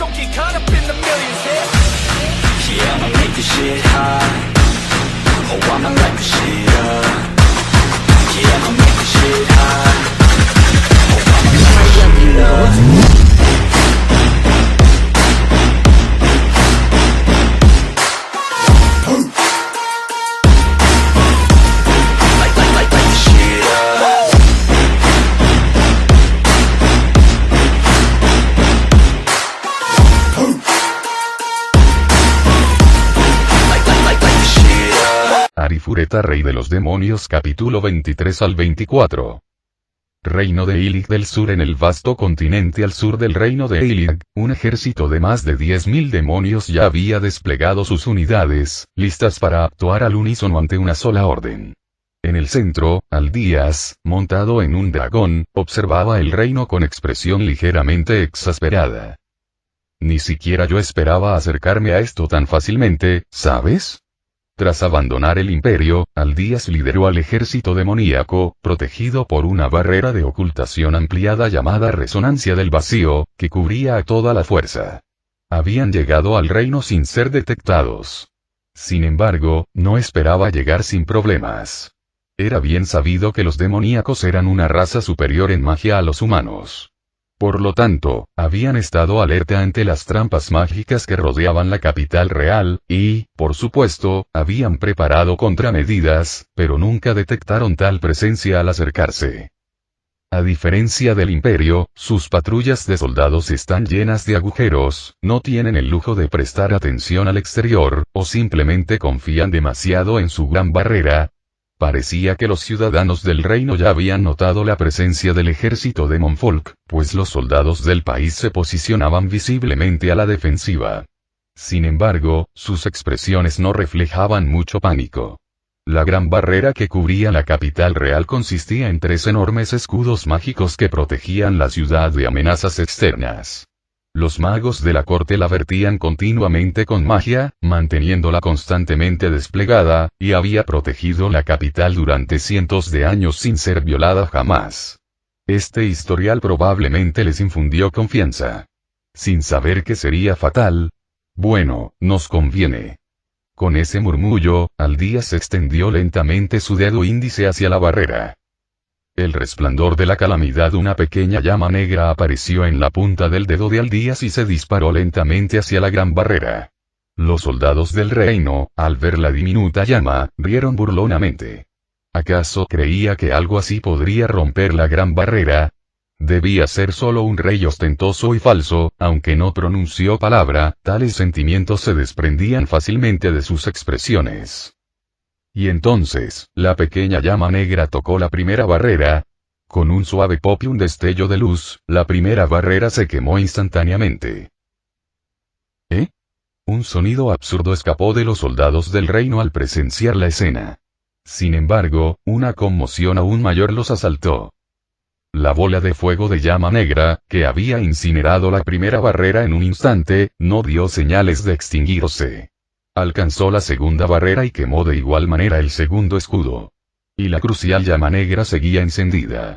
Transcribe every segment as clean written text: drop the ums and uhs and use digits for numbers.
don't get caught up in the millions, Yeah, I'ma make this shit hot. Oh, I'ma light this shit up. Yeah, I'ma make this shit hot. Oh, I'ma light it up. Arifureta, rey de los demonios, capítulo 23 al 24. Reino de Illig del Sur. En el vasto continente al sur del reino de Illig, un ejército de más de 10.000 demonios ya había desplegado sus unidades, listas para actuar al unísono ante una sola orden. En el centro, Aldías, montado en un dragón, observaba el reino con expresión ligeramente exasperada. Ni siquiera yo esperaba acercarme a esto tan fácilmente, ¿sabes? Tras abandonar el imperio, Aldías lideró al ejército demoníaco, protegido por una barrera de ocultación ampliada llamada Resonancia del Vacío, que cubría a toda la fuerza. Habían llegado al reino sin ser detectados. Sin embargo, no esperaba llegar sin problemas. Era bien sabido que los demoníacos eran una raza superior en magia a los humanos. Por lo tanto, habían estado alerta ante las trampas mágicas que rodeaban la capital real, y, por supuesto, habían preparado contramedidas, pero nunca detectaron tal presencia al acercarse. A diferencia del imperio, sus patrullas de soldados están llenas de agujeros, no tienen el lujo de prestar atención al exterior, o simplemente confían demasiado en su gran barrera. Parecía que los ciudadanos del reino ya habían notado la presencia del ejército de Monfolk, pues los soldados del país se posicionaban visiblemente a la defensiva. Sin embargo, sus expresiones no reflejaban mucho pánico. La gran barrera que cubría la capital real consistía en 3 enormes escudos mágicos que protegían la ciudad de amenazas externas. Los magos de la corte la vertían continuamente con magia, manteniéndola constantemente desplegada, y había protegido la capital durante cientos de años sin ser violada jamás. Este historial probablemente les infundió confianza. Sin saber que sería fatal. Bueno, nos conviene. Con ese murmullo, Aldías extendió lentamente su dedo índice hacia la barrera. El resplandor de la calamidad. Una pequeña llama negra apareció en la punta del dedo de Aldías y se disparó lentamente hacia la gran barrera. Los soldados del reino, al ver la diminuta llama, rieron burlonamente. ¿Acaso creía que algo así podría romper la gran barrera? Debía ser solo un rey ostentoso y falso, aunque no pronunció palabra, tales sentimientos se desprendían fácilmente de sus expresiones. Y entonces, la pequeña llama negra tocó la primera barrera. Con un suave pop y un destello de luz, la primera barrera se quemó instantáneamente. ¿Eh? Un sonido absurdo escapó de los soldados del reino al presenciar la escena. Sin embargo, una conmoción aún mayor los asaltó. La bola de fuego de llama negra, que había incinerado la primera barrera en un instante, no dio señales de extinguirse. Alcanzó la segunda barrera y quemó de igual manera el segundo escudo. Y la crucial llama negra seguía encendida.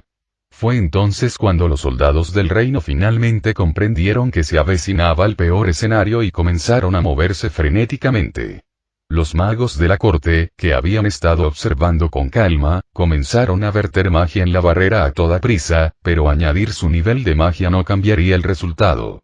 Fue entonces cuando los soldados del reino finalmente comprendieron que se avecinaba el peor escenario y comenzaron a moverse frenéticamente. Los magos de la corte, que habían estado observando con calma, comenzaron a verter magia en la barrera a toda prisa, pero añadir su nivel de magia no cambiaría el resultado.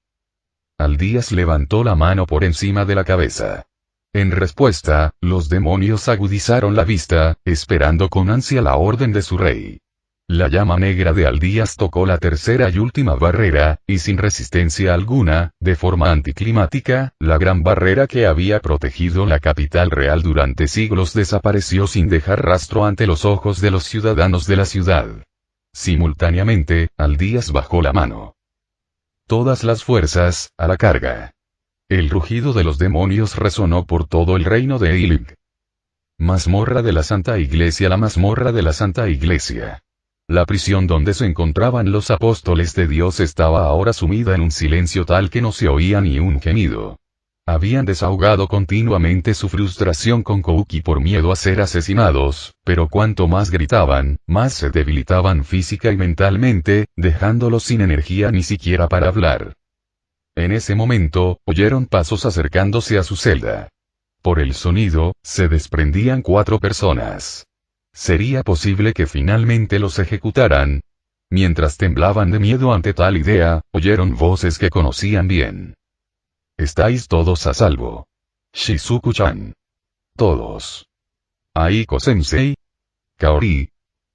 Aldías levantó la mano por encima de la cabeza. En respuesta, los demonios agudizaron la vista, esperando con ansia la orden de su rey. La llama negra de Aldías tocó la tercera y última barrera, y sin resistencia alguna, de forma anticlimática, la gran barrera que había protegido la capital real durante siglos desapareció sin dejar rastro ante los ojos de los ciudadanos de la ciudad. Simultáneamente, Aldías bajó la mano. Todas las fuerzas, a la carga. El rugido de los demonios resonó por todo el reino de Illig. Mazmorra de la Santa Iglesia. La mazmorra de la Santa Iglesia. La prisión donde se encontraban los apóstoles de Dios estaba ahora sumida en un silencio tal que no se oía ni un gemido. Habían desahogado continuamente su frustración con Kouki por miedo a ser asesinados, pero cuanto más gritaban, más se debilitaban física y mentalmente, dejándolos sin energía ni siquiera para hablar. En ese momento, oyeron pasos acercándose a su celda. Por el sonido, se desprendían 4 personas. ¿Sería posible que finalmente los ejecutaran? Mientras temblaban de miedo ante tal idea, oyeron voces que conocían bien. «Estáis todos a salvo. Shizuku-chan. Todos. Aiko-sensei. Kaori.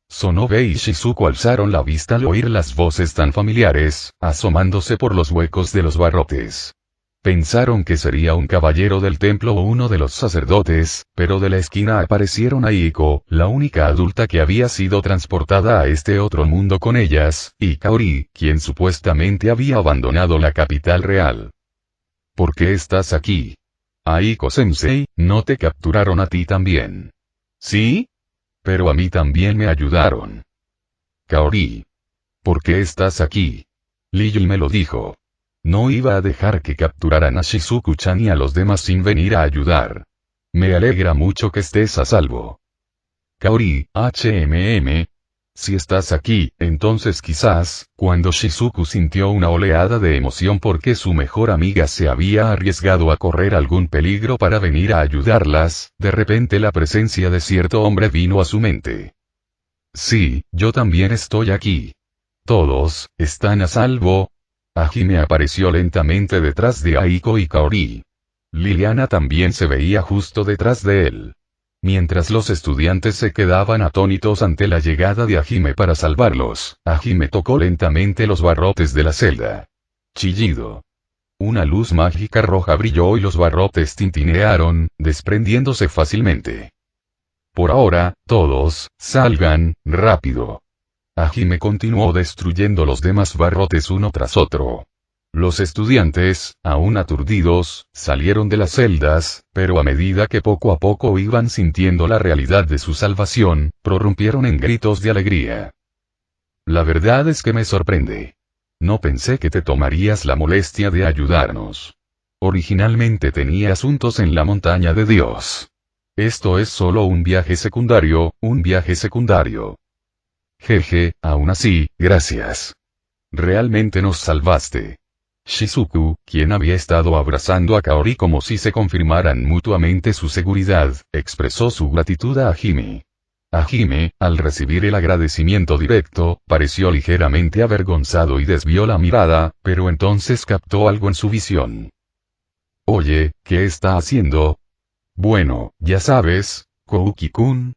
Sonobe y Shizuku alzaron la vista al oír las voces tan familiares, asomándose por los huecos de los barrotes. Pensaron que sería un caballero del templo o uno de los sacerdotes, pero de la esquina aparecieron Aiko, la única adulta que había sido transportada a este otro mundo con ellas, y Kaori, quien supuestamente había abandonado la capital real. ¿Por qué estás aquí? Aiko-sensei, ¿no te capturaron a ti también? ¿Sí? Pero a mí también me ayudaron. Kaori. ¿Por qué estás aquí? Liyue me lo dijo. No iba a dejar que capturaran a Shizuku-chan y a los demás sin venir a ayudar. Me alegra mucho que estés a salvo. Kaori, si estás aquí, entonces quizás, cuando Shizuku sintió una oleada de emoción porque su mejor amiga se había arriesgado a correr algún peligro para venir a ayudarlas, de repente la presencia de cierto hombre vino a su mente. Sí, yo también estoy aquí. ¿Todos están a salvo? Hajime apareció lentamente detrás de Aiko y Kaori. Liliana también se veía justo detrás de él. Mientras los estudiantes se quedaban atónitos ante la llegada de Hajime para salvarlos, Hajime tocó lentamente los barrotes de la celda. Chillido. Una luz mágica roja brilló y los barrotes tintinearon, desprendiéndose fácilmente. Por ahora, todos, salgan, rápido. Hajime continuó destruyendo los demás barrotes uno tras otro. Los estudiantes, aún aturdidos, salieron de las celdas, pero a medida que poco a poco iban sintiendo la realidad de su salvación, prorrumpieron en gritos de alegría. La verdad es que me sorprende. No pensé que te tomarías la molestia de ayudarnos. Originalmente tenía asuntos en la montaña de Dios. Esto es solo un viaje secundario, un viaje secundario. Jeje, aún así, gracias. Realmente nos salvaste. Shizuku, quien había estado abrazando a Kaori como si se confirmaran mutuamente su seguridad, expresó su gratitud a Hajime. Hajime, al recibir el agradecimiento directo, pareció ligeramente avergonzado y desvió la mirada, pero entonces captó algo en su visión. Oye, ¿qué está haciendo? Bueno, ya sabes, Kouki-kun.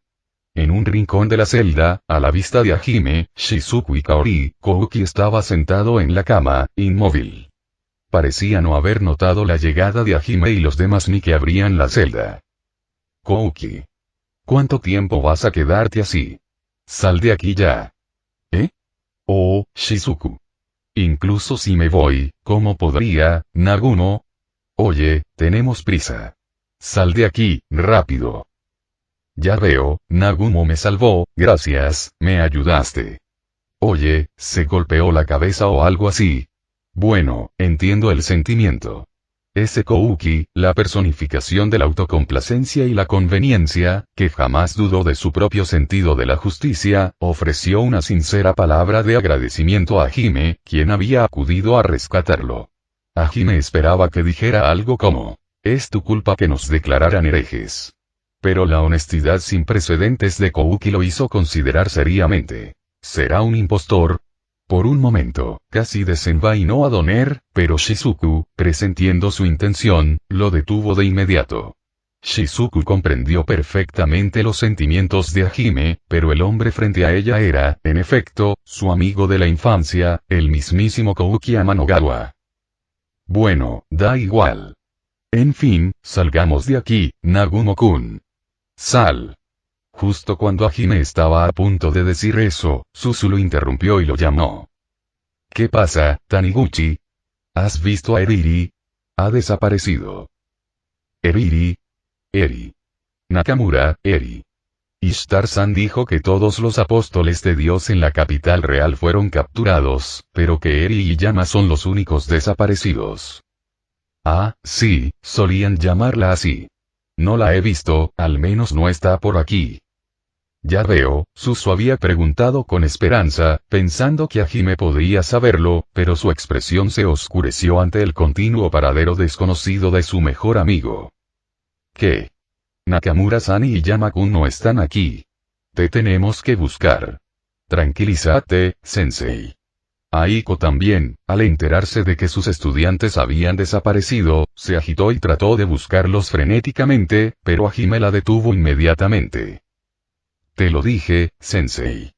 En un rincón de la celda, a la vista de Hajime, Shizuku y Kaori, Kouki estaba sentado en la cama, inmóvil. Parecía no haber notado la llegada de Hajime y los demás ni que abrían la celda. Kouki. ¿Cuánto tiempo vas a quedarte así? Sal de aquí ya. ¿Eh? Oh, Shizuku. Incluso si me voy, ¿cómo podría, Nagumo? Oye, tenemos prisa. Sal de aquí, rápido. Ya veo, Nagumo me salvó, gracias, me ayudaste. Oye, ¿se golpeó la cabeza o algo así? Bueno, entiendo el sentimiento. Ese Kouki, la personificación de la autocomplacencia y la conveniencia, que jamás dudó de su propio sentido de la justicia, ofreció una sincera palabra de agradecimiento a Hajime, quien había acudido a rescatarlo. Hajime esperaba que dijera algo como, es tu culpa que nos declararan herejes. Pero la honestidad sin precedentes de Kouki lo hizo considerar seriamente. ¿Será un impostor? Por un momento, casi desenvainó a Doner, pero Shizuku, presentiendo su intención, lo detuvo de inmediato. Shizuku comprendió perfectamente los sentimientos de Hajime, pero el hombre frente a ella era, en efecto, su amigo de la infancia, el mismísimo Kouki Amanogawa. Bueno, da igual. En fin, salgamos de aquí, Nagumo-kun. Sal. Justo cuando Hajime estaba a punto de decir eso, Suzu lo interrumpió y lo llamó. ¿Qué pasa, Taniguchi? ¿Has visto a Eriri? Ha desaparecido. Eriri. Eri. Nakamura, Eri. Ishtar-san dijo que todos los apóstoles de Dios en la capital real fueron capturados, pero que Eri y Yama son los únicos desaparecidos. Ah, sí, solían llamarla así. No la he visto, al menos no está por aquí. Ya veo, Suzu había preguntado con esperanza, pensando que Hajime podría saberlo, pero su expresión se oscureció ante el continuo paradero desconocido de su mejor amigo. ¿Qué? Nakamura-san y Yama-kun no están aquí. Te tenemos que buscar. Tranquilízate, sensei. Aiko también, al enterarse de que sus estudiantes habían desaparecido, se agitó y trató de buscarlos frenéticamente, pero Hajime la detuvo inmediatamente. Te lo dije, sensei.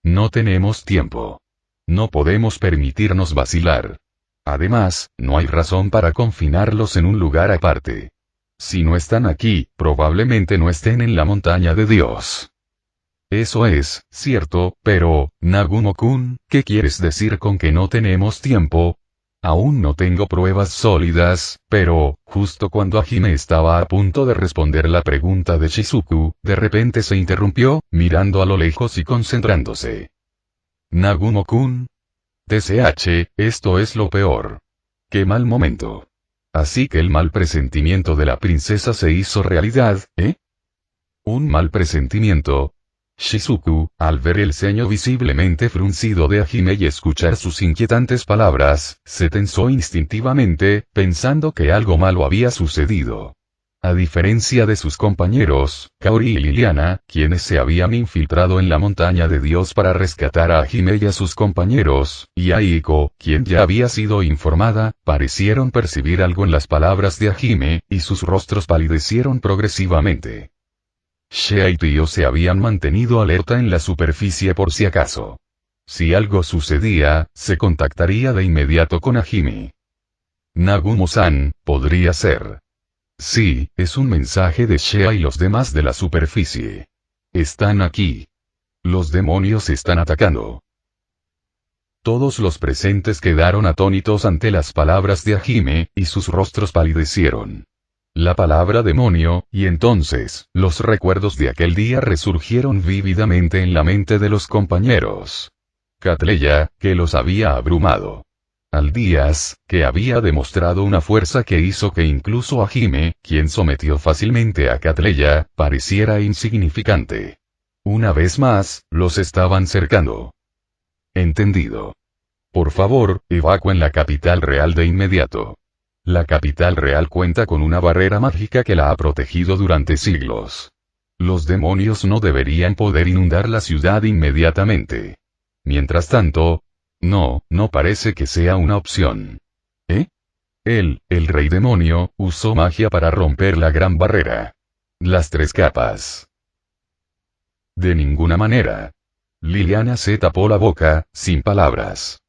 No tenemos tiempo. No podemos permitirnos vacilar. Además, no hay razón para confinarlos en un lugar aparte. Si no están aquí, probablemente no estén en la montaña de Dios. Eso es cierto, pero, Nagumo-kun, ¿qué quieres decir con que no tenemos tiempo? Aún no tengo pruebas sólidas, pero, justo cuando Hajime estaba a punto de responder la pregunta de Shizuku, de repente se interrumpió, mirando a lo lejos y concentrándose. Nagumo-kun. TCH, esto es lo peor. Qué mal momento. Así que el mal presentimiento de la princesa se hizo realidad, ¿eh? Un mal presentimiento. Shizuku, al ver el ceño visiblemente fruncido de Hajime y escuchar sus inquietantes palabras, se tensó instintivamente, pensando que algo malo había sucedido. A diferencia de sus compañeros, Kaori y Liliana, quienes se habían infiltrado en la montaña de Dios para rescatar a Hajime y a sus compañeros, y Aiko, quien ya había sido informada, parecieron percibir algo en las palabras de Hajime, y sus rostros palidecieron progresivamente. Shea y Tio se habían mantenido alerta en la superficie por si acaso. Si algo sucedía, se contactaría de inmediato con Hajime. Nagumo-san, podría ser. Sí, es un mensaje de Shea y los demás de la superficie. Están aquí. Los demonios están atacando. Todos los presentes quedaron atónitos ante las palabras de Hajime, y sus rostros palidecieron. La palabra demonio, y entonces, los recuerdos de aquel día resurgieron vívidamente en la mente de los compañeros. Catleya, que los había abrumado. Aldías, que había demostrado una fuerza que hizo que incluso Hajime, quien sometió fácilmente a Catleya, pareciera insignificante. Una vez más, los estaban cercando. Entendido. Por favor, evacúen la capital real de inmediato. La capital real cuenta con una barrera mágica que la ha protegido durante siglos. Los demonios no deberían poder inundar la ciudad inmediatamente. Mientras tanto, no parece que sea una opción. ¿Eh? El rey demonio, usó magia para romper la gran barrera. Las 3 capas. De ninguna manera. Liliana se tapó la boca, sin palabras.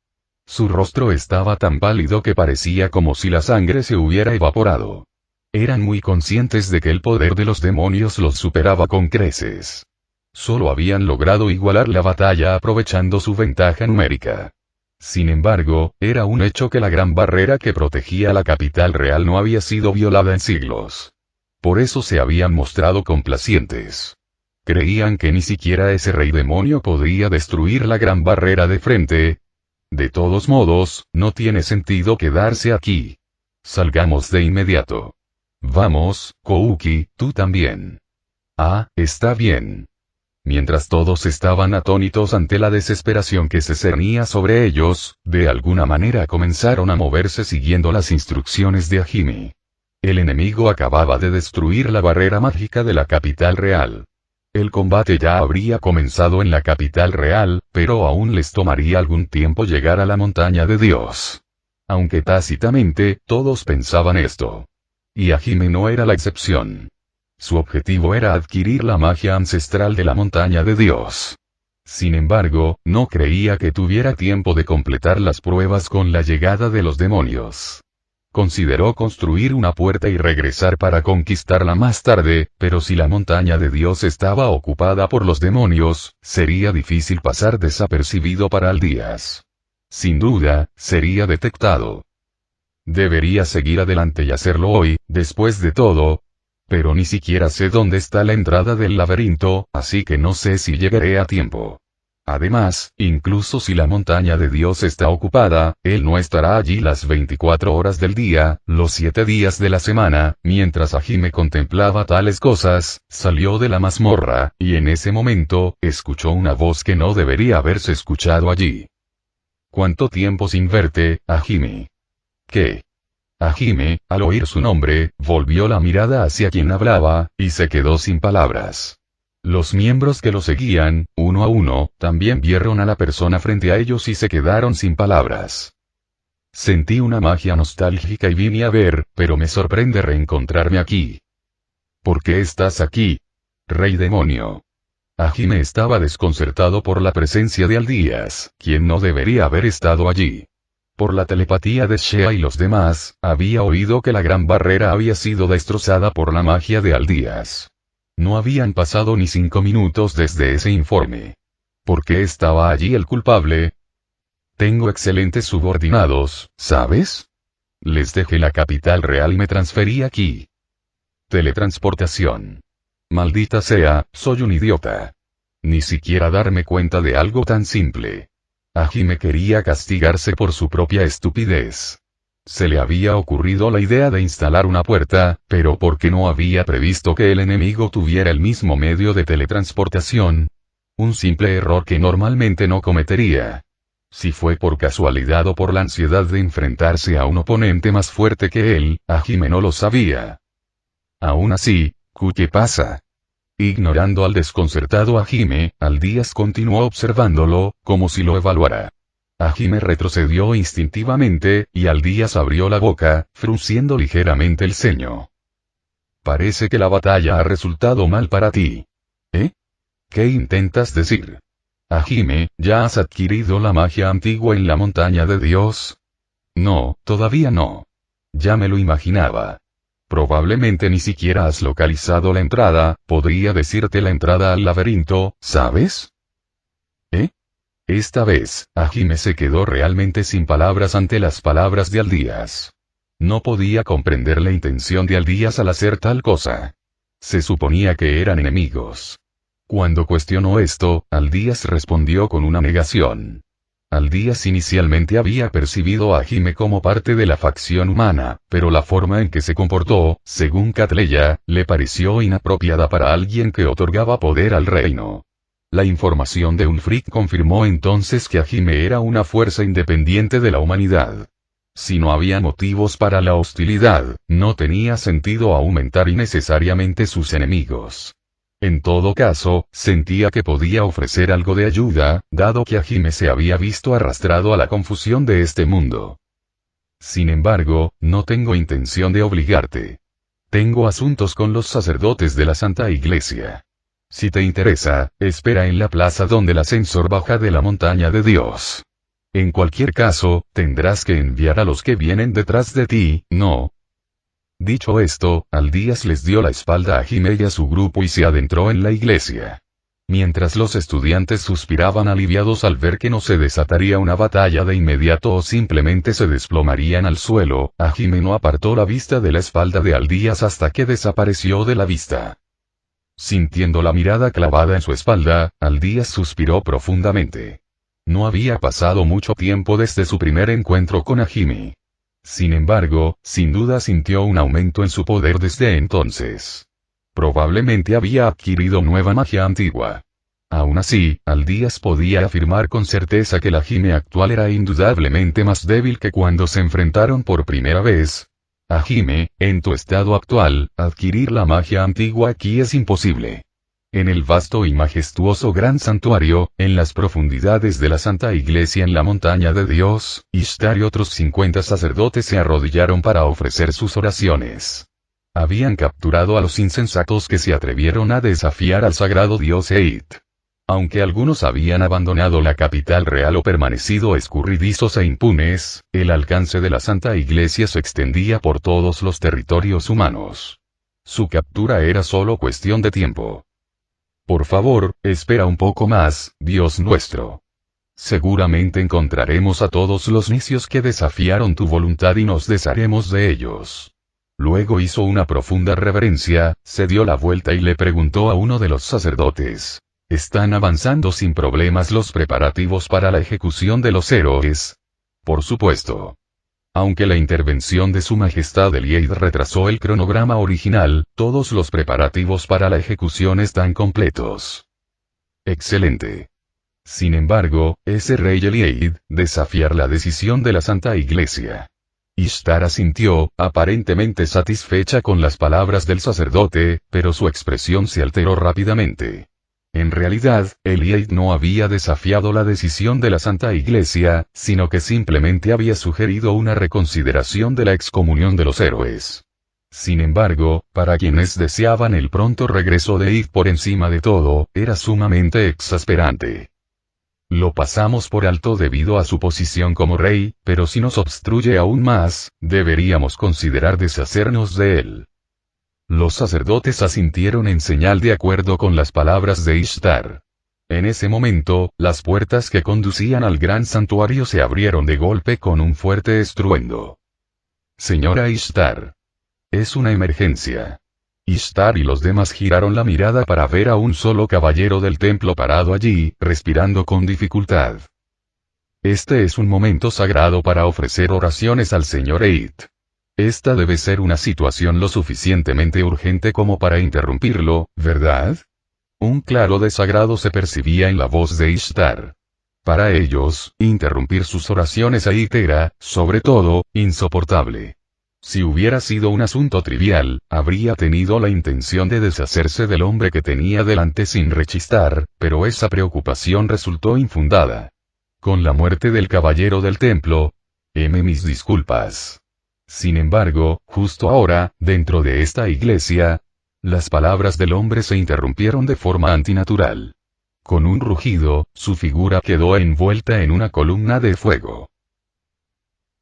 Su rostro estaba tan pálido que parecía como si la sangre se hubiera evaporado. Eran muy conscientes de que el poder de los demonios los superaba con creces. Solo habían logrado igualar la batalla aprovechando su ventaja numérica. Sin embargo, era un hecho que la gran barrera que protegía la capital real no había sido violada en siglos. Por eso se habían mostrado complacientes. Creían que ni siquiera ese rey demonio podría destruir la gran barrera de frente. De todos modos, no tiene sentido quedarse aquí. Salgamos de inmediato. Vamos, Kouki, tú también. Ah, está bien. Mientras todos estaban atónitos ante la desesperación que se cernía sobre ellos, de alguna manera comenzaron a moverse siguiendo las instrucciones de Hajime. El enemigo acababa de destruir la barrera mágica de la capital real. El combate ya habría comenzado en la capital real, pero aún les tomaría algún tiempo llegar a la montaña de Dios. Aunque tácitamente, todos pensaban esto. Y Hajime no era la excepción. Su objetivo era adquirir la magia ancestral de la montaña de Dios. Sin embargo, no creía que tuviera tiempo de completar las pruebas con la llegada de los demonios. Consideró construir una puerta y regresar para conquistarla más tarde, pero si la montaña de Dios estaba ocupada por los demonios, sería difícil pasar desapercibido para Aldías. Sin duda, sería detectado. Debería seguir adelante y hacerlo hoy, después de todo. Pero ni siquiera sé dónde está la entrada del laberinto, así que no sé si llegaré a tiempo. Además, incluso si la montaña de Dios está ocupada, Él no estará allí las 24 horas del día, los 7 días de la semana. Mientras Hajime contemplaba tales cosas, salió de la mazmorra, y en ese momento, escuchó una voz que no debería haberse escuchado allí. ¿Cuánto tiempo sin verte, Hajime? ¿Qué? Hajime, al oír su nombre, volvió la mirada hacia quien hablaba, y se quedó sin palabras. Los miembros que lo seguían, uno a uno, también vieron a la persona frente a ellos y se quedaron sin palabras. Sentí una magia nostálgica y vine a ver, pero me sorprende reencontrarme aquí. ¿Por qué estás aquí? Rey demonio. Hajime estaba desconcertado por la presencia de Aldías, quien no debería haber estado allí. Por la telepatía de Shea y los demás, había oído que la gran barrera había sido destrozada por la magia de Aldías. No habían pasado ni 5 minutos desde ese informe. ¿Por qué estaba allí el culpable? Tengo excelentes subordinados, ¿sabes? Les dejé la capital real y me transferí aquí. Teletransportación. Maldita sea, soy un idiota. Ni siquiera darme cuenta de algo tan simple. Hajime quería castigarse por su propia estupidez. Se le había ocurrido la idea de instalar una puerta, pero ¿por qué no había previsto que el enemigo tuviera el mismo medio de teletransportación? Un simple error que normalmente no cometería. Si fue por casualidad o por la ansiedad de enfrentarse a un oponente más fuerte que él, Hajime no lo sabía. Aún así, ¿qué pasa? Ignorando al desconcertado Hajime, Aldías continuó observándolo, como si lo evaluara. Hajime retrocedió instintivamente, y Aldías abrió la boca, frunciendo ligeramente el ceño. Parece que la batalla ha resultado mal para ti. ¿Eh? ¿Qué intentas decir? Hajime, ¿ya has adquirido la magia antigua en la montaña de Dios? No, todavía no. Ya me lo imaginaba. Probablemente ni siquiera has localizado la entrada, podría decirte la entrada al laberinto, ¿sabes? ¿Eh? Esta vez, Hajime se quedó realmente sin palabras ante las palabras de Aldías. No podía comprender la intención de Aldías al hacer tal cosa. Se suponía que eran enemigos. Cuando cuestionó esto, Aldías respondió con una negación. Aldías inicialmente había percibido a Hajime como parte de la facción humana, pero la forma en que se comportó, según Catleya, le pareció inapropiada para alguien que otorgaba poder al reino. La información de Ulfric confirmó entonces que Hajime era una fuerza independiente de la humanidad. Si no había motivos para la hostilidad, no tenía sentido aumentar innecesariamente sus enemigos. En todo caso, sentía que podía ofrecer algo de ayuda, dado que Hajime se había visto arrastrado a la confusión de este mundo. Sin embargo, no tengo intención de obligarte. Tengo asuntos con los sacerdotes de la Santa Iglesia. Si te interesa, espera en la plaza donde el ascensor baja de la montaña de Dios. En cualquier caso, tendrás que enviar a los que vienen detrás de ti, ¿no? Dicho esto, Aldías les dio la espalda a Hajime y a su grupo y se adentró en la iglesia. Mientras los estudiantes suspiraban aliviados al ver que no se desataría una batalla de inmediato o simplemente se desplomarían al suelo, Hajime no apartó la vista de la espalda de Aldías hasta que desapareció de la vista. Sintiendo la mirada clavada en su espalda, Aldías suspiró profundamente. No había pasado mucho tiempo desde su primer encuentro con Hajime. Sin embargo, sin duda sintió un aumento en su poder desde entonces. Probablemente había adquirido nueva magia antigua. Aún así, Aldías podía afirmar con certeza que la Hajime actual era indudablemente más débil que cuando se enfrentaron por primera vez. Hajime, en tu estado actual, adquirir la magia antigua aquí es imposible. En el vasto y majestuoso gran santuario, en las profundidades de la Santa Iglesia en la montaña de Dios, Ishtar y otros 50 sacerdotes se arrodillaron para ofrecer sus oraciones. Habían capturado a los insensatos que se atrevieron a desafiar al sagrado dios Eit. Aunque algunos habían abandonado la capital real o permanecido escurridizos e impunes, el alcance de la Santa Iglesia se extendía por todos los territorios humanos. Su captura era solo cuestión de tiempo. Por favor, espera un poco más, Dios nuestro. Seguramente encontraremos a todos los necios que desafiaron tu voluntad y nos desharemos de ellos. Luego hizo una profunda reverencia, se dio la vuelta y le preguntó a uno de los sacerdotes. Están avanzando sin problemas los preparativos para la ejecución de los héroes. Por supuesto. Aunque la intervención de Su Majestad el Eid retrasó el cronograma original, todos los preparativos para la ejecución están completos. Excelente. Sin embargo, ese rey Eid, desafiar la decisión de la Santa Iglesia. Ishtar asintió, aparentemente satisfecha con las palabras del sacerdote, pero su expresión se alteró rápidamente. En realidad, Eid no había desafiado la decisión de la Santa Iglesia, sino que simplemente había sugerido una reconsideración de la excomunión de los héroes. Sin embargo, para quienes deseaban el pronto regreso de Eid por encima de todo, era sumamente exasperante. Lo pasamos por alto debido a su posición como rey, pero si nos obstruye aún más, deberíamos considerar deshacernos de él. Los sacerdotes asintieron en señal de acuerdo con las palabras de Ishtar. En ese momento, las puertas que conducían al gran santuario se abrieron de golpe con un fuerte estruendo. Señora Ishtar. Es una emergencia. Ishtar y los demás giraron la mirada para ver a un solo caballero del templo parado allí, respirando con dificultad. Este es un momento sagrado para ofrecer oraciones al señor Eid. Esta debe ser una situación lo suficientemente urgente como para interrumpirlo, ¿verdad? Un claro desagrado se percibía en la voz de Ishtar. Para ellos, interrumpir sus oraciones a Eid era, sobre todo, insoportable. Si hubiera sido un asunto trivial, habría tenido la intención de deshacerse del hombre que tenía delante sin rechistar, pero esa preocupación resultó infundada. Con la muerte del caballero del templo, mis disculpas. Sin embargo, justo ahora, dentro de esta iglesia, las palabras del hombre se interrumpieron de forma antinatural. Con un rugido, su figura quedó envuelta en una columna de fuego.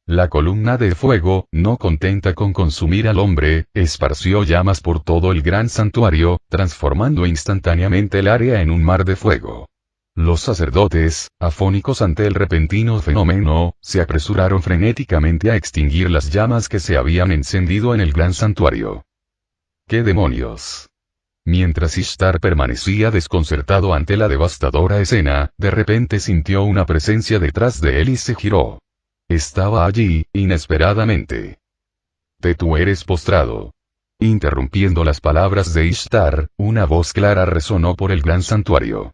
La columna de fuego, no contenta con consumir al hombre, esparció llamas por todo el gran santuario, transformando instantáneamente el área en un mar de fuego. Los sacerdotes, afónicos ante el repentino fenómeno, se apresuraron frenéticamente a extinguir las llamas que se habían encendido en el gran santuario. ¡Qué demonios! Mientras Ishtar permanecía desconcertado ante la devastadora escena, de repente sintió una presencia detrás de él y se giró. Estaba allí, inesperadamente. Tú eres postrado. Interrumpiendo las palabras de Ishtar, una voz clara resonó por el gran santuario.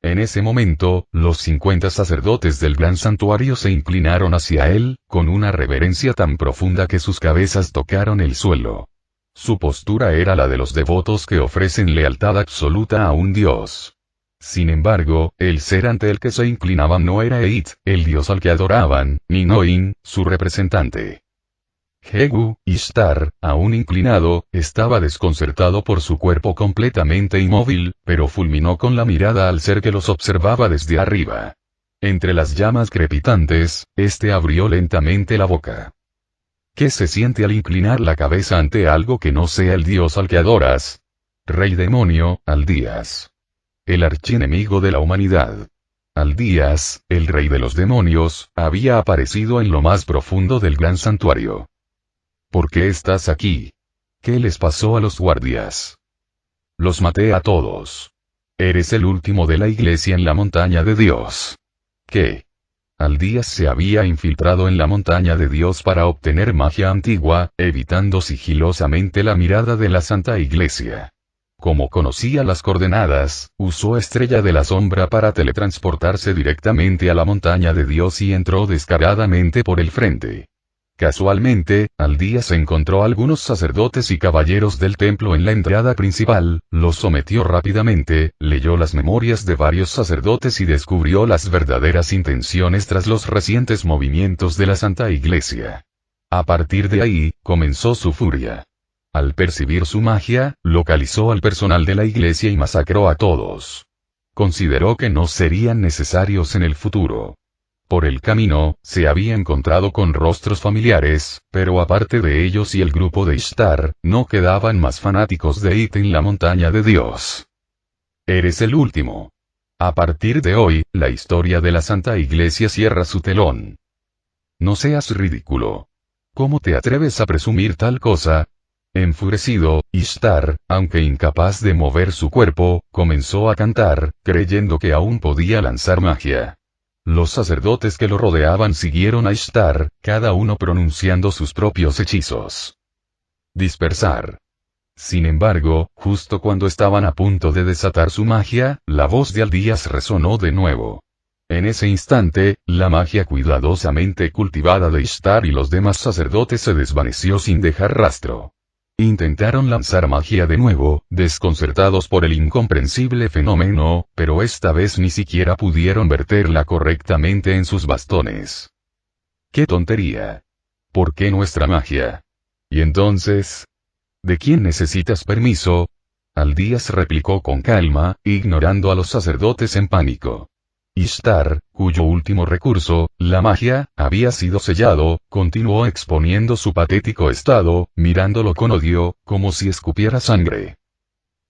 En ese momento, los 50 sacerdotes del gran santuario se inclinaron hacia él, con una reverencia tan profunda que sus cabezas tocaron el suelo. Su postura era la de los devotos que ofrecen lealtad absoluta a un dios. Sin embargo, el ser ante el que se inclinaban no era Eid, el dios al que adoraban, ni Noin, su representante. Hegu, Ishtar, aún inclinado, estaba desconcertado por su cuerpo completamente inmóvil, pero fulminó con la mirada al ser que los observaba desde arriba. Entre las llamas crepitantes, este abrió lentamente la boca. ¿Qué se siente al inclinar la cabeza ante algo que no sea el dios al que adoras? Rey demonio, Aldías. El archienemigo de la humanidad. Aldías, el rey de los demonios, había aparecido en lo más profundo del gran santuario. ¿Por qué estás aquí? ¿Qué les pasó a los guardias? Los maté a todos. Eres el último de la iglesia en la montaña de Dios. ¿Qué? Aldías se había infiltrado en la montaña de Dios para obtener magia antigua, evitando sigilosamente la mirada de la Santa Iglesia. Como conocía las coordenadas, usó Estrella de la Sombra para teletransportarse directamente a la montaña de Dios y entró descaradamente por el frente. Casualmente, Aldías encontró a algunos sacerdotes y caballeros del templo en la entrada principal, los sometió rápidamente, leyó las memorias de varios sacerdotes y descubrió las verdaderas intenciones tras los recientes movimientos de la Santa Iglesia. A partir de ahí, comenzó su furia. Al percibir su magia, localizó al personal de la iglesia y masacró a todos. Consideró que no serían necesarios en el futuro. Por el camino, se había encontrado con rostros familiares, pero aparte de ellos y el grupo de Ishtar, no quedaban más fanáticos de Eid en la montaña de Dios. Eres el último. A partir de hoy, la historia de la Santa Iglesia cierra su telón. No seas ridículo. ¿Cómo te atreves a presumir tal cosa? Enfurecido, Ishtar, aunque incapaz de mover su cuerpo, comenzó a cantar, creyendo que aún podía lanzar magia. Los sacerdotes que lo rodeaban siguieron a Ishtar, cada uno pronunciando sus propios hechizos. Dispersar. Sin embargo, justo cuando estaban a punto de desatar su magia, la voz de Aldías resonó de nuevo. En ese instante, la magia cuidadosamente cultivada de Ishtar y los demás sacerdotes se desvaneció sin dejar rastro. Intentaron lanzar magia de nuevo, desconcertados por el incomprensible fenómeno, pero esta vez ni siquiera pudieron verterla correctamente en sus bastones. ¡Qué tontería! ¿Por qué nuestra magia? ¿Y entonces? ¿De quién necesitas permiso? Aldías replicó con calma, ignorando a los sacerdotes en pánico. Ishtar, cuyo último recurso, la magia, había sido sellado, continuó exponiendo su patético estado, mirándolo con odio, como si escupiera sangre.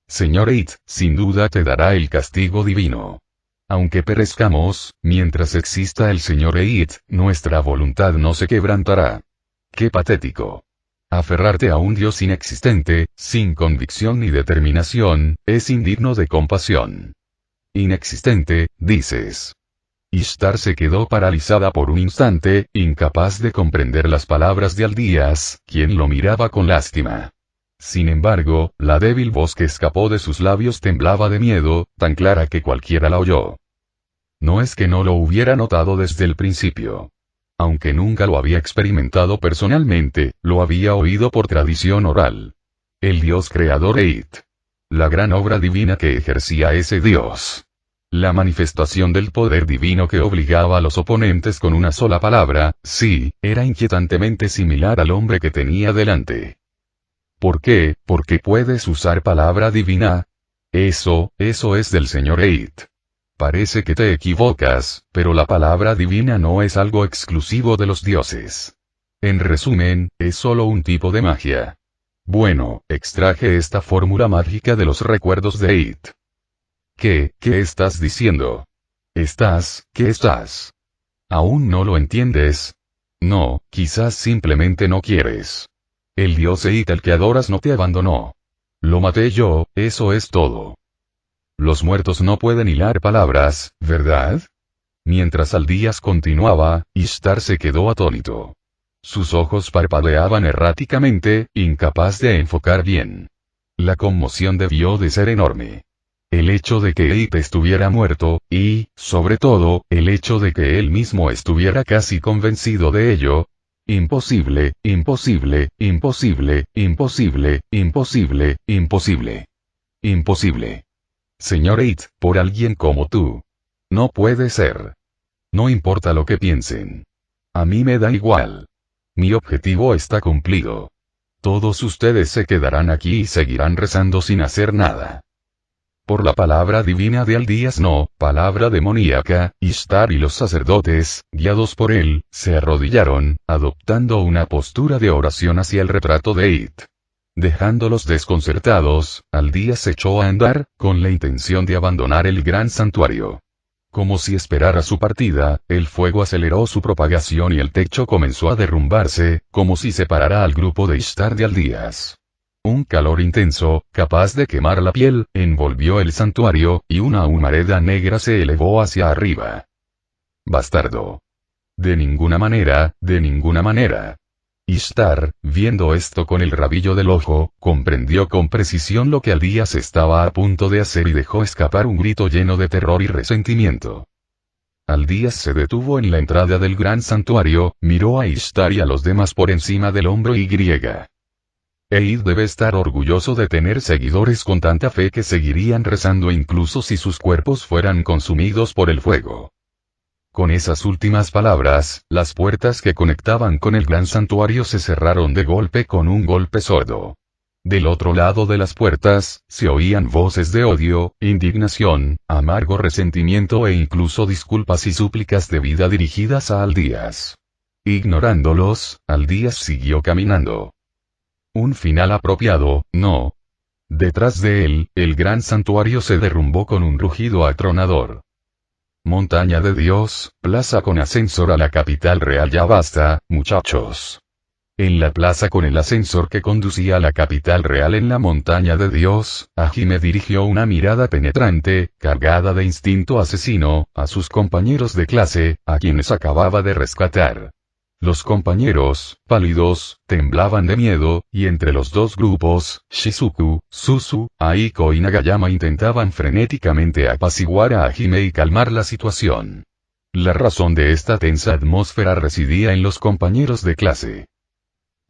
Señor It, sin duda te dará el castigo divino. Aunque perezcamos, mientras exista el Señor It, nuestra voluntad no se quebrantará. ¡Qué patético! Aferrarte a un Dios inexistente, sin convicción ni determinación, es indigno de compasión. Inexistente, dices. Ishtar se quedó paralizada por un instante, incapaz de comprender las palabras de Aldías, quien lo miraba con lástima. Sin embargo, la débil voz que escapó de sus labios temblaba de miedo, tan clara que cualquiera la oyó. No es que no lo hubiera notado desde el principio. Aunque nunca lo había experimentado personalmente, lo había oído por tradición oral. El Dios creador It. La gran obra divina que ejercía ese Dios. La manifestación del poder divino que obligaba a los oponentes con una sola palabra, sí, era inquietantemente similar al hombre que tenía delante. ¿Por qué? ¿Porque puedes usar palabra divina? Eso es del Señor It. Parece que te equivocas, pero la palabra divina no es algo exclusivo de los dioses. En resumen, es solo un tipo de magia. Bueno, extraje esta fórmula mágica de los recuerdos de It. ¿Qué estás diciendo? ¿Qué estás? ¿Aún no lo entiendes? No, quizás simplemente no quieres. El dios It al que adoras no te abandonó. Lo maté yo, eso es todo. Los muertos no pueden hilar palabras, ¿verdad? Mientras Aldías continuaba, Ishtar se quedó atónito. Sus ojos parpadeaban erráticamente, incapaz de enfocar bien. La conmoción debió de ser enorme. El hecho de que It estuviera muerto, y, sobre todo, el hecho de que él mismo estuviera casi convencido de ello. Imposible, imposible, imposible, imposible, imposible, imposible. Imposible. Señor It, por alguien como tú. No puede ser. No importa lo que piensen. A mí me da igual. Mi objetivo está cumplido. Todos ustedes se quedarán aquí y seguirán rezando sin hacer nada. Por la palabra divina de Aldías no, palabra demoníaca, Ishtar y los sacerdotes, guiados por él, se arrodillaron, adoptando una postura de oración hacia el retrato de It. Dejándolos desconcertados, Aldías se echó a andar, con la intención de abandonar el gran santuario. Como si esperara su partida, el fuego aceleró su propagación y el techo comenzó a derrumbarse, como si separara al grupo de Ishtar de Aldías. Un calor intenso, capaz de quemar la piel, envolvió el santuario, y una humareda negra se elevó hacia arriba. Bastardo. De ninguna manera, de ninguna manera. Ishtar, viendo esto con el rabillo del ojo, comprendió con precisión lo que Aldías estaba a punto de hacer y dejó escapar un grito lleno de terror y resentimiento. Aldías se detuvo en la entrada del gran santuario, miró a Ishtar y a los demás por encima del hombro y griega. It debe estar orgulloso de tener seguidores con tanta fe que seguirían rezando incluso si sus cuerpos fueran consumidos por el fuego. Con esas últimas palabras, las puertas que conectaban con el gran santuario se cerraron de golpe con un golpe sordo. Del otro lado de las puertas, se oían voces de odio, indignación, amargo resentimiento e incluso disculpas y súplicas de vida dirigidas a Aldías. Ignorándolos, Aldías siguió caminando. Un final apropiado, no. Detrás de él, el gran santuario se derrumbó con un rugido atronador. Montaña de Dios, plaza con ascensor a la capital real. Ya basta, muchachos. En la plaza con el ascensor que conducía a la capital real en la montaña de Dios, Hajime dirigió una mirada penetrante, cargada de instinto asesino, a sus compañeros de clase, a quienes acababa de rescatar. Los compañeros, pálidos, temblaban de miedo, y entre los dos grupos, Shizuku, Suzu, Aiko y Nagayama intentaban frenéticamente apaciguar a Hajime y calmar la situación. La razón de esta tensa atmósfera residía en los compañeros de clase.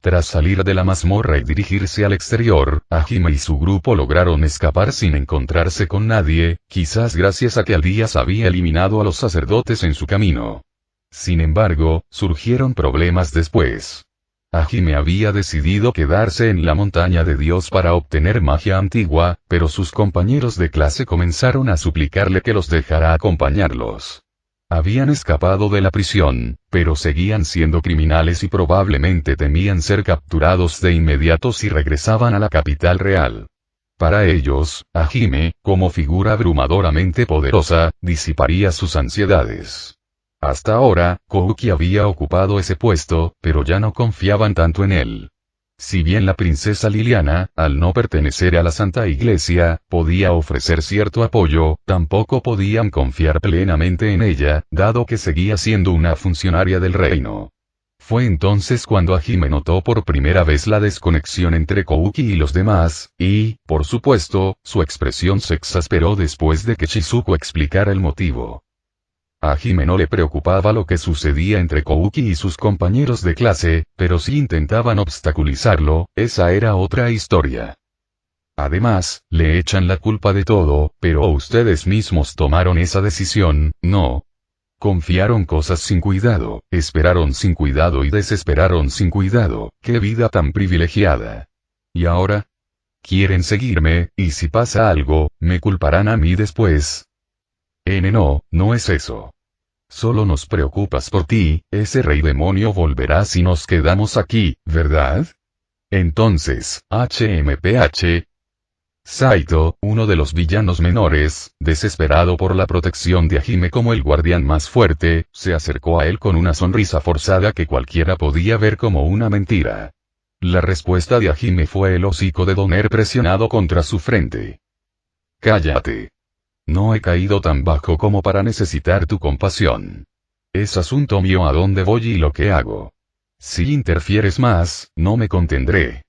Tras salir de la mazmorra y dirigirse al exterior, Hajime y su grupo lograron escapar sin encontrarse con nadie, quizás gracias a que Aldías había eliminado a los sacerdotes en su camino. Sin embargo, surgieron problemas después. Hajime había decidido quedarse en la montaña de Dios para obtener magia antigua, pero sus compañeros de clase comenzaron a suplicarle que los dejara acompañarlos. Habían escapado de la prisión, pero seguían siendo criminales y probablemente temían ser capturados de inmediato si regresaban a la capital real. Para ellos, Hajime, como figura abrumadoramente poderosa, disiparía sus ansiedades. Hasta ahora, Kouki había ocupado ese puesto, pero ya no confiaban tanto en él. Si bien la princesa Liliana, al no pertenecer a la Santa Iglesia, podía ofrecer cierto apoyo, tampoco podían confiar plenamente en ella, dado que seguía siendo una funcionaria del reino. Fue entonces cuando Hajime notó por primera vez la desconexión entre Kouki y los demás, y, por supuesto, su expresión se exasperó después de que Shizuku explicara el motivo. A Hajime no le preocupaba lo que sucedía entre Kouki y sus compañeros de clase, pero si intentaban obstaculizarlo, esa era otra historia. Además, le echan la culpa de todo, pero ustedes mismos tomaron esa decisión, ¿no? Confiaron cosas sin cuidado, esperaron sin cuidado y desesperaron sin cuidado, ¡qué vida tan privilegiada! ¿Y ahora? Quieren seguirme, y si pasa algo, me culparán a mí después. No es eso. Solo nos preocupas por ti, ese rey demonio volverá si nos quedamos aquí, ¿verdad? Entonces, HMPH. Saito, uno de los villanos menores, desesperado por la protección de Hajime como el guardián más fuerte, se acercó a él con una sonrisa forzada que cualquiera podía ver como una mentira. La respuesta de Hajime fue el hocico de Doner presionado contra su frente. Cállate. No he caído tan bajo como para necesitar tu compasión. Es asunto mío a dónde voy y lo que hago. Si interfieres más, no me contendré.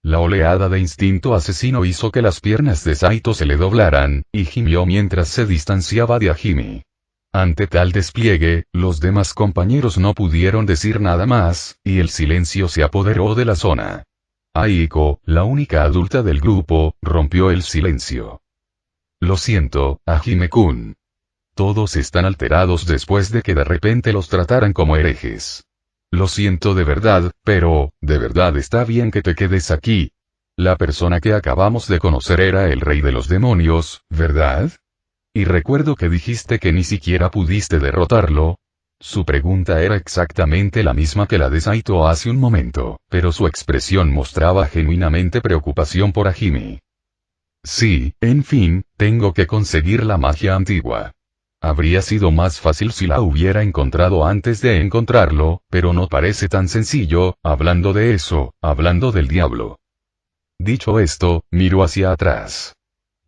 La oleada de instinto asesino hizo que las piernas de Saito se le doblaran, y gimió mientras se distanciaba de Hajime. Ante tal despliegue, los demás compañeros no pudieron decir nada más, y el silencio se apoderó de la zona. Aiko, la única adulta del grupo, rompió el silencio. Lo siento, Hajime-kun. Todos están alterados después de que de repente los trataran como herejes. Lo siento de verdad, pero, de verdad está bien que te quedes aquí. La persona que acabamos de conocer era el rey de los demonios, ¿verdad? Y recuerdo que dijiste que ni siquiera pudiste derrotarlo. Su pregunta era exactamente la misma que la de Saito hace un momento, pero su expresión mostraba genuinamente preocupación por Hajime. Sí, en fin, tengo que conseguir la magia antigua. Habría sido más fácil si la hubiera encontrado antes de encontrarlo, pero no parece tan sencillo, hablando de eso, hablando del diablo. Dicho esto, miró hacia atrás.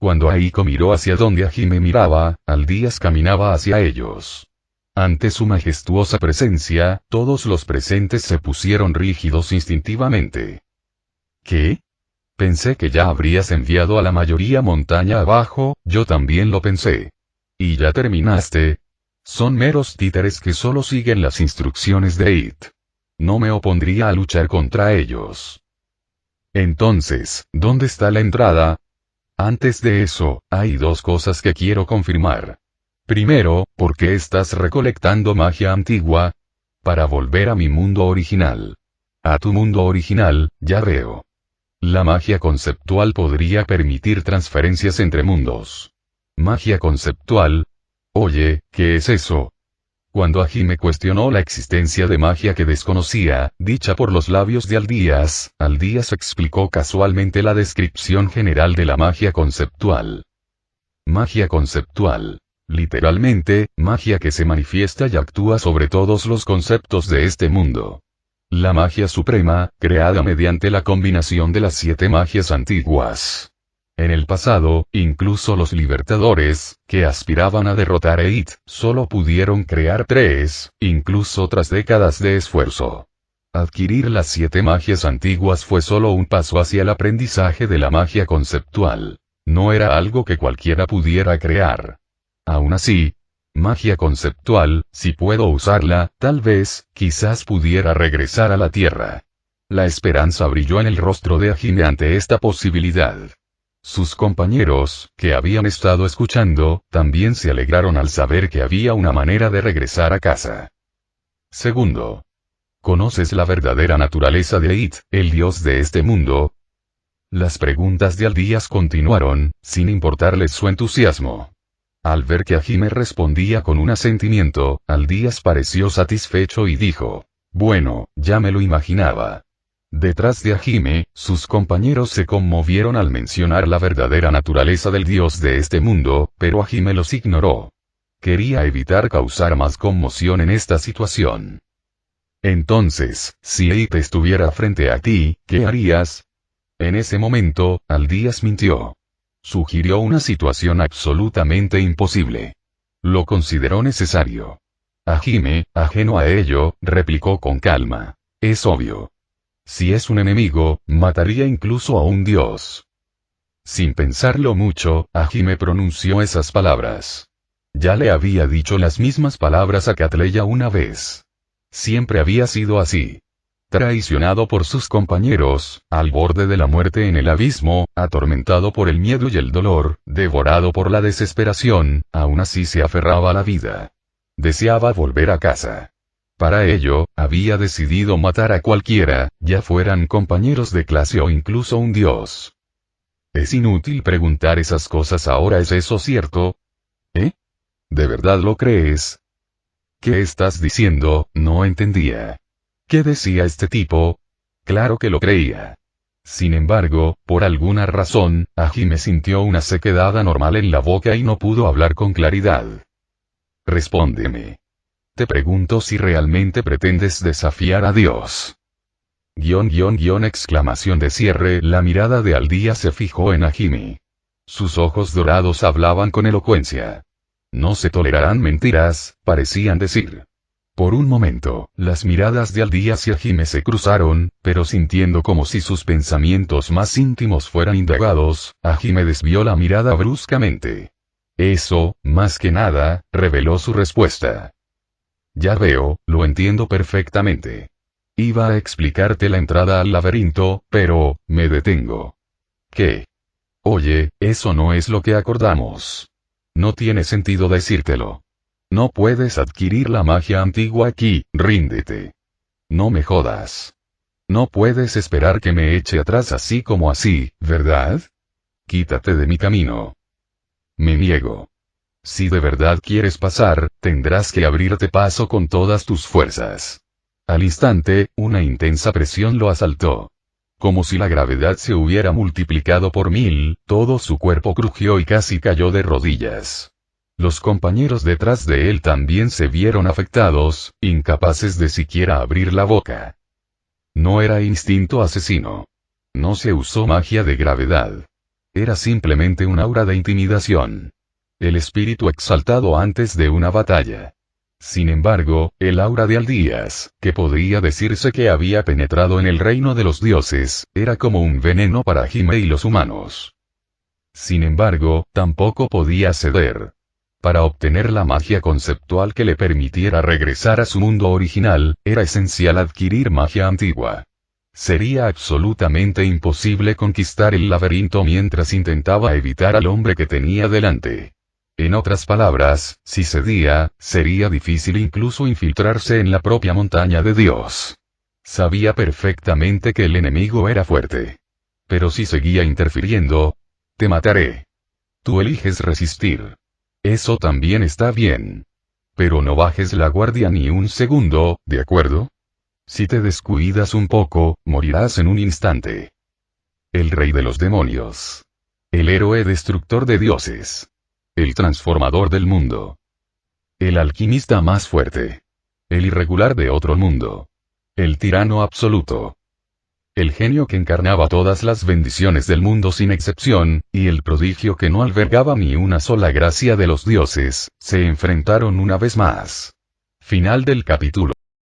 Cuando Aiko miró hacia donde Hajime miraba, Aldías caminaba hacia ellos. Ante su majestuosa presencia, todos los presentes se pusieron rígidos instintivamente. ¿Qué? Pensé que ya habrías enviado a la mayoría montaña abajo, yo también lo pensé. ¿Y ya terminaste? Son meros títeres que solo siguen las instrucciones de It. No me opondría a luchar contra ellos. Entonces, ¿dónde está la entrada? Antes de eso, hay dos cosas que quiero confirmar. Primero, ¿por qué estás recolectando magia antigua? Para volver a mi mundo original. A tu mundo original, ya veo. La magia conceptual podría permitir transferencias entre mundos. ¿Magia conceptual? Oye, ¿qué es eso? Cuando Hajime cuestionó la existencia de magia que desconocía, dicha por los labios de Aldías explicó casualmente la descripción general de la magia conceptual. Magia conceptual. Literalmente, magia que se manifiesta y actúa sobre todos los conceptos de este mundo. La magia suprema, creada mediante la combinación de las 7 magias antiguas. En el pasado, incluso los libertadores, que aspiraban a derrotar a It, solo pudieron crear 3, incluso tras décadas de esfuerzo. Adquirir las 7 magias antiguas fue solo un paso hacia el aprendizaje de la magia conceptual. No era algo que cualquiera pudiera crear. Aún así, magia conceptual, si puedo usarla, tal vez, quizás pudiera regresar a la Tierra. La esperanza brilló en el rostro de Hajime ante esta posibilidad. Sus compañeros, que habían estado escuchando, también se alegraron al saber que había una manera de regresar a casa. Segundo. ¿Conoces la verdadera naturaleza de It, el dios de este mundo? Las preguntas de Aldías continuaron, sin importarles su entusiasmo. Al ver que Hajime respondía con un asentimiento, Aldías pareció satisfecho y dijo: bueno, ya me lo imaginaba. Detrás de Hajime, sus compañeros se conmovieron al mencionar la verdadera naturaleza del dios de este mundo, pero Hajime los ignoró. Quería evitar causar más conmoción en esta situación. Entonces, si It estuviera frente a ti, ¿qué harías? En ese momento, Aldías mintió. Sugirió una situación absolutamente imposible. Lo consideró necesario. Hajime, ajeno a ello, replicó con calma: es obvio. Si es un enemigo, mataría incluso a un dios. Sin pensarlo mucho, Hajime pronunció esas palabras. Ya le había dicho las mismas palabras a Catleya una vez. Siempre había sido así. Traicionado por sus compañeros, al borde de la muerte en el abismo, atormentado por el miedo y el dolor, devorado por la desesperación, aún así se aferraba a la vida. Deseaba volver a casa. Para ello, había decidido matar a cualquiera, ya fueran compañeros de clase o incluso un dios. Es inútil preguntar esas cosas ahora, ¿es eso cierto? ¿Eh? ¿De verdad lo crees? ¿Qué estás diciendo? No entendía. ¿Qué decía este tipo? Claro que lo creía. Sin embargo, por alguna razón, Hajime sintió una sequedad anormal en la boca y no pudo hablar con claridad. Respóndeme. Te pregunto si realmente pretendes desafiar a Dios. Exclamación de cierre. La mirada de Aldías se fijó en Hajime. Sus ojos dorados hablaban con elocuencia. No se tolerarán mentiras, parecían decir. Por un momento, las miradas de Aldías y Hajime se cruzaron, pero sintiendo como si sus pensamientos más íntimos fueran indagados, Hajime desvió la mirada bruscamente. Eso, más que nada, reveló su respuesta. Ya veo, lo entiendo perfectamente. Iba a explicarte la entrada al laberinto, pero, me detengo. ¿Qué? Oye, eso no es lo que acordamos. No tiene sentido decírtelo. No puedes adquirir la magia antigua aquí, ríndete. No me jodas. No puedes esperar que me eche atrás así como así, ¿verdad? Quítate de mi camino. Me niego. Si de verdad quieres pasar, tendrás que abrirte paso con todas tus fuerzas. Al instante, una intensa presión lo asaltó. Como si la gravedad se hubiera multiplicado por 1000, todo su cuerpo crujió y casi cayó de rodillas. Los compañeros detrás de él también se vieron afectados, incapaces de siquiera abrir la boca. No era instinto asesino. No se usó magia de gravedad. Era simplemente un aura de intimidación. El espíritu exaltado antes de una batalla. Sin embargo, el aura de Aldías, que podría decirse que había penetrado en el reino de los dioses, era como un veneno para Hajime y los humanos. Sin embargo, tampoco podía ceder. Para obtener la magia conceptual que le permitiera regresar a su mundo original, era esencial adquirir magia antigua. Sería absolutamente imposible conquistar el laberinto mientras intentaba evitar al hombre que tenía delante. En otras palabras, si cedía, sería difícil incluso infiltrarse en la propia montaña de Dios. Sabía perfectamente que el enemigo era fuerte. Pero si seguía interfiriendo, te mataré. Tú eliges resistir. Eso también está bien. Pero no bajes la guardia ni un segundo, ¿de acuerdo? Si te descuidas un poco, morirás en un instante. El rey de los demonios. El héroe destructor de dioses. El transformador del mundo. El alquimista más fuerte. El irregular de otro mundo. El tirano absoluto. El genio que encarnaba todas las bendiciones del mundo sin excepción, y el prodigio que no albergaba ni una sola gracia de los dioses, se enfrentaron una vez más. Final del capítulo.